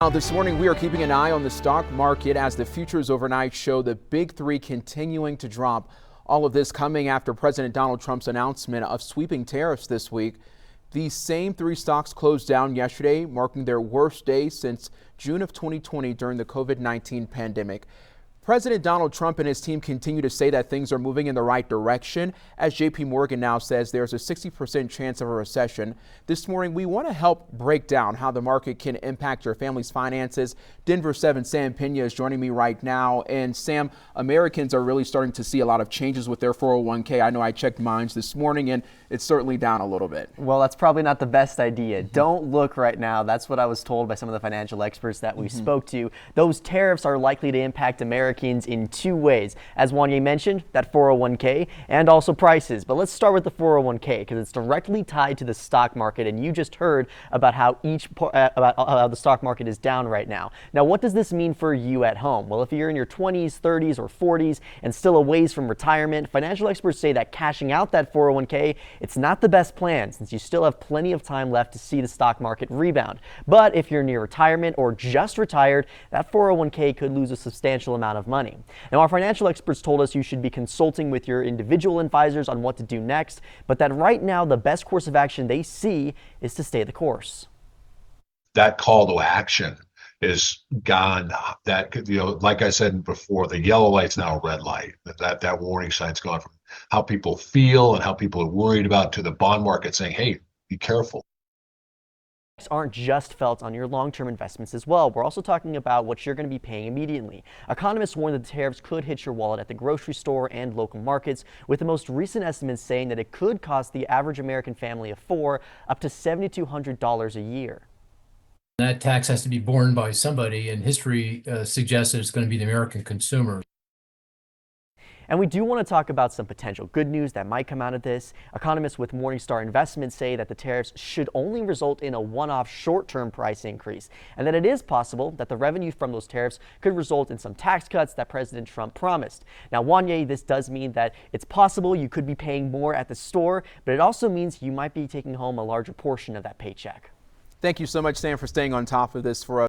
Now, this morning, we are keeping an eye on the stock market as the futures overnight show the big three continuing to drop. All of this coming after President Donald Trump's announcement of sweeping tariffs this week. These same three stocks closed down yesterday, marking their worst day since June of 2020 during the COVID-19 pandemic. President Donald Trump and his team continue to say that things are moving in the right direction, as JP Morgan now says there's a 60% chance of a recession. This morning, we want to help break down how the market can impact your family's finances. Denver 7 Sam Peña is joining me right now. And Sam, Americans are really starting to see a lot of changes with their 401k. I know I checked mine this morning and it's certainly down a little bit. Well, that's probably not the best idea. Don't look right now. That's what I was told by some of the financial experts that we spoke to. Those tariffs are likely to impact Americans in two ways. As Wanye mentioned, that 401k and also prices. But let's start with the 401k because it's directly tied to the stock market, and you just heard about how how the stock market is down right now. Now, what does this mean for you at home? Well, if you're in your 20s, 30s, or 40s and still a ways from retirement, financial experts say that cashing out that 401k, it's not the best plan since you still have plenty of time left to see the stock market rebound. But if you're near retirement or just retired, that 401k could lose a substantial amount of money. Now, our financial experts told us you should be consulting with your individual advisors on what to do next, but that right now the best course of action they see is to stay the course. That call to action is gone. That, like I said before, the yellow light's now a red light. That warning sign's gone from how people feel and how people are worried about to the bond market saying, hey, be careful. Aren't just felt on your long-term investments as well. We're also talking about what you're going to be paying immediately. Economists warn that the tariffs could hit your wallet at the grocery store and local markets, with the most recent estimates saying that it could cost the average American family of four up to $7,200 a year. That tax has to be borne by somebody, and history suggests that it's going to be the American consumer. And we do want to talk about some potential good news that might come out of this. Economists with Morningstar Investments say that the tariffs should only result in a one-off short-term price increase, and that it is possible that the revenue from those tariffs could result in some tax cuts that President Trump promised. Now, Wanye, this does mean that it's possible you could be paying more at the store, but it also means you might be taking home a larger portion of that paycheck. Thank you so much, Sam, for staying on top of this for us.